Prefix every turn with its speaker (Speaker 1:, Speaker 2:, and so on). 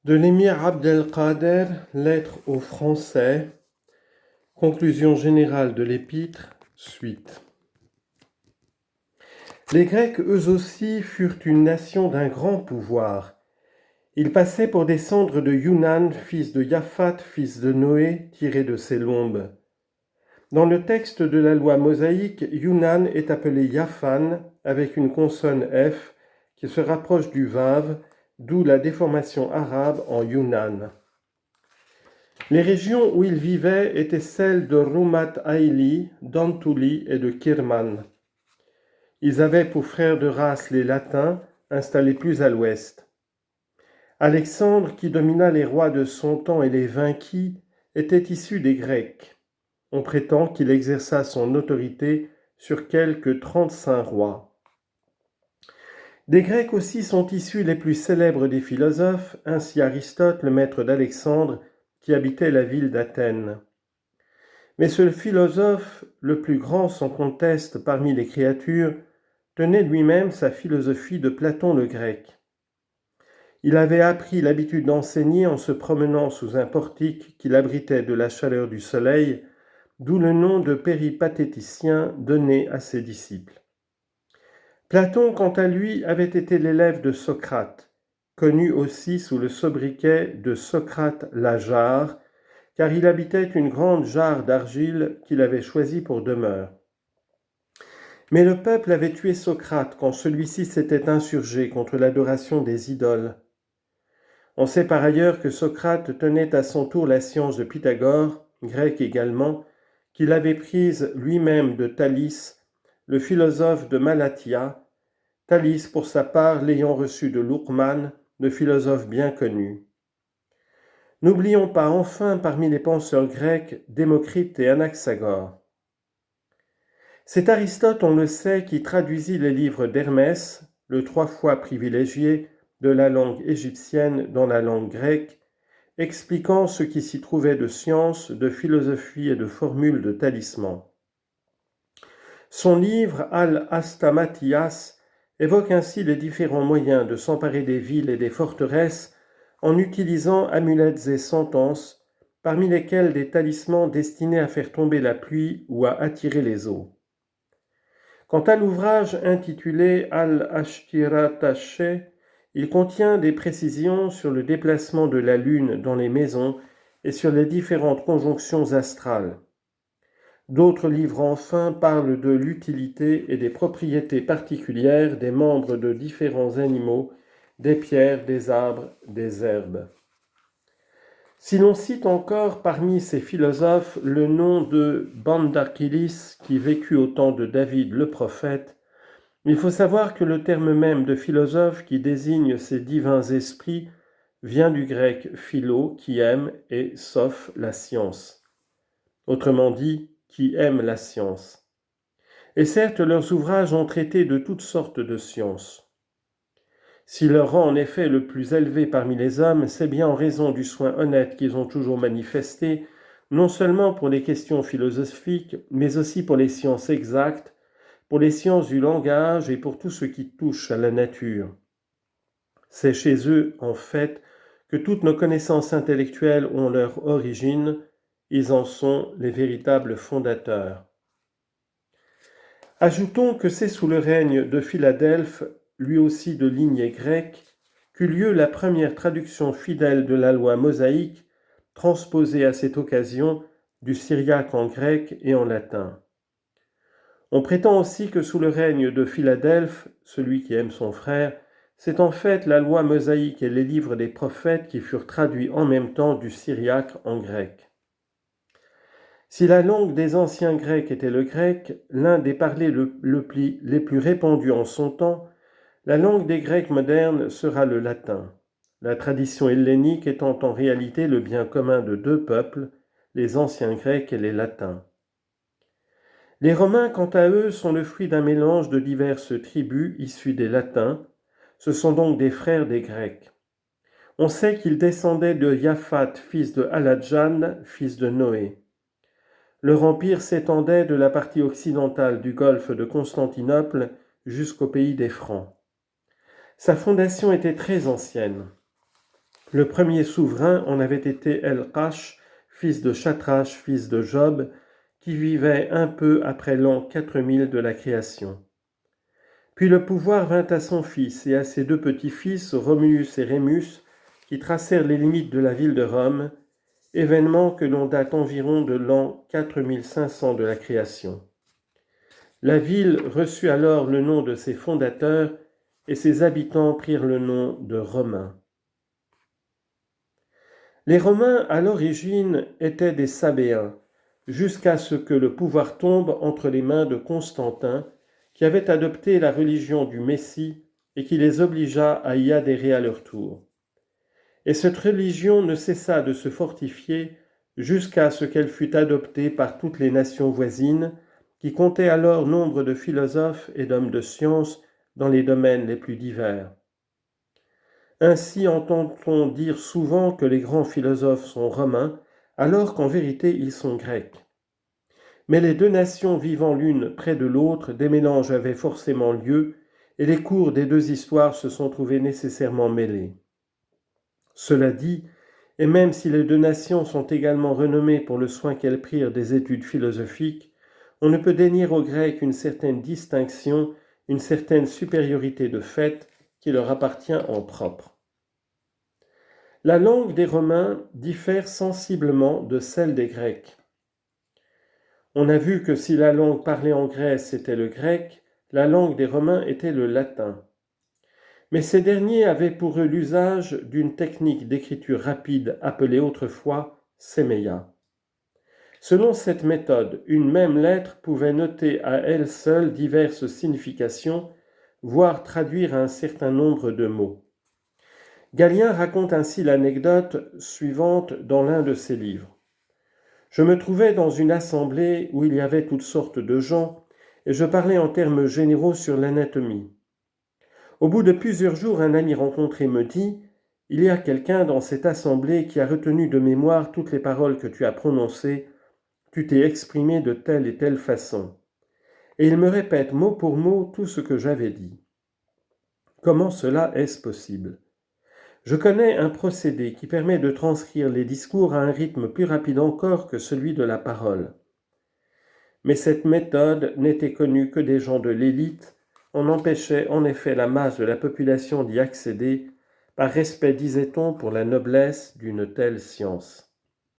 Speaker 1: De l'émir Abdelkader, lettre aux Français, conclusion générale de l'épître, suite. Les Grecs, eux aussi, furent une nation d'un grand pouvoir. Ils passaient pour descendre de Yunan, fils de Japhat, fils de Noé, tiré de ses lombes. Dans le texte de la loi mosaïque, Yunan est appelé Yaphan avec une consonne F qui se rapproche du Vav, d'où la déformation arabe en Yunan. Les régions où ils vivaient étaient celles de Rumat Aili, d'Antuli et de Kirman. Ils avaient pour frères de race les Latins, installés plus à l'ouest. Alexandre, qui domina les rois de son temps et les vainquit, était issu des Grecs. On prétend qu'il exerça son autorité sur quelques 35 rois. Des Grecs aussi sont issus les plus célèbres des philosophes, ainsi Aristote, le maître d'Alexandre, qui habitait la ville d'Athènes. Mais ce philosophe, le plus grand sans conteste parmi les créatures, tenait lui-même sa philosophie de Platon le grec. Il avait appris l'habitude d'enseigner en se promenant sous un portique qu'il abritait de la chaleur du soleil, d'où le nom de péripatéticien donné à ses disciples. Platon, quant à lui, avait été l'élève de Socrate, connu aussi sous le sobriquet de Socrate la jarre, car il habitait une grande jarre d'argile qu'il avait choisie pour demeure. Mais le peuple avait tué Socrate quand celui-ci s'était insurgé contre l'adoration des idoles. On sait par ailleurs que Socrate tenait à son tour la science de Pythagore, grec également, qu'il avait prise lui-même de Thalys, le philosophe de Malathia, Thalys pour sa part l'ayant reçu de Lourman, le philosophe bien connu. N'oublions pas enfin parmi les penseurs grecs Démocrite et Anaxagore. C'est Aristote, on le sait, qui traduisit les livres d'Hermès, le 3 fois privilégié, de la langue égyptienne dans la langue grecque, expliquant ce qui s'y trouvait de science, de philosophie et de formules de talisman. Son livre Al-Astamatias évoque ainsi les différents moyens de s'emparer des villes et des forteresses en utilisant amulettes et sentences, parmi lesquelles des talismans destinés à faire tomber la pluie ou à attirer les eaux. Quant à l'ouvrage intitulé Al-Ashtirataché, il contient des précisions sur le déplacement de la lune dans les maisons et sur les différentes conjonctions astrales. D'autres livres enfin parlent de l'utilité et des propriétés particulières des membres de différents animaux, des pierres, des arbres, des herbes. Si l'on cite encore parmi ces philosophes le nom de Bandakhilis qui vécut au temps de David le prophète, il faut savoir que le terme même de philosophe qui désigne ces divins esprits vient du grec philo, qui aime, et soph, la science. Autrement dit, qui aime la science. Et certes, leurs ouvrages ont traité de toutes sortes de sciences. Si leur rang en effet est le plus élevé parmi les hommes, c'est bien en raison du soin honnête qu'ils ont toujours manifesté, non seulement pour les questions philosophiques, mais aussi pour les sciences exactes, pour les sciences du langage et pour tout ce qui touche à la nature. C'est chez eux, en fait, que toutes nos connaissances intellectuelles ont leur origine, ils en sont les véritables fondateurs. Ajoutons que c'est sous le règne de Philadelphe, lui aussi de lignée grecque, qu'eut lieu la première traduction fidèle de la loi mosaïque, transposée à cette occasion du syriaque en grec et en latin. On prétend aussi que sous le règne de Philadelphe, celui qui aime son frère, c'est en fait la loi mosaïque et les livres des prophètes qui furent traduits en même temps du syriaque en grec. Si la langue des anciens grecs était le grec, l'un des parlers les plus répandus en son temps, la langue des Grecs modernes sera le latin, la tradition hellénique étant en réalité le bien commun de deux peuples, les anciens Grecs et les Latins. Les Romains, quant à eux, sont le fruit d'un mélange de diverses tribus issues des Latins, ce sont donc des frères des Grecs. On sait qu'ils descendaient de Japhat, fils de Aladjan, fils de Noé. Leur empire s'étendait de la partie occidentale du golfe de Constantinople jusqu'au pays des Francs. Sa fondation était très ancienne. Le premier souverain en avait été El-Qash, fils de Shatrash, fils de Job, qui vivait un peu après l'an 4000 de la création. Puis le pouvoir vint à son fils et à ses deux petits-fils, Romulus et Rémus, qui tracèrent les limites de la ville de Rome, événement que l'on date environ de l'an 4500 de la création. La ville reçut alors le nom de ses fondateurs et ses habitants prirent le nom de Romains. Les Romains, à l'origine, étaient des Sabéens, jusqu'à ce que le pouvoir tombe entre les mains de Constantin, qui avait adopté la religion du Messie et qui les obligea à y adhérer à leur tour. Et cette religion ne cessa de se fortifier jusqu'à ce qu'elle fût adoptée par toutes les nations voisines, qui comptaient alors nombre de philosophes et d'hommes de science dans les domaines les plus divers. Ainsi entend-on dire souvent que les grands philosophes sont romains, alors qu'en vérité ils sont grecs. Mais les deux nations vivant l'une près de l'autre, des mélanges avaient forcément lieu, et les cours des deux histoires se sont trouvés nécessairement mêlés. Cela dit, et même si les deux nations sont également renommées pour le soin qu'elles prirent des études philosophiques, on ne peut dénier aux Grecs une certaine distinction, une certaine supériorité de fait qui leur appartient en propre. La langue des Romains diffère sensiblement de celle des Grecs. On a vu que si la langue parlée en Grèce était le grec, la langue des Romains était le latin. Mais ces derniers avaient pour eux l'usage d'une technique d'écriture rapide appelée autrefois sémeia. Selon cette méthode, une même lettre pouvait noter à elle seule diverses significations, voire traduire un certain nombre de mots. Galien raconte ainsi l'anecdote suivante dans l'un de ses livres. Je me trouvais dans une assemblée où il y avait toutes sortes de gens, et je parlais en termes généraux sur l'anatomie. Au bout de plusieurs jours, un ami rencontré me dit « Il y a quelqu'un dans cette assemblée qui a retenu de mémoire toutes les paroles que tu as prononcées, tu t'es exprimé de telle et telle façon. » Et il me répète mot pour mot tout ce que j'avais dit. Comment cela est-ce possible ? Je connais un procédé qui permet de transcrire les discours à un rythme plus rapide encore que celui de la parole. Mais cette méthode n'était connue que des gens de l'élite. On empêchait en effet la masse de la population d'y accéder, par respect, disait-on, pour la noblesse d'une telle science.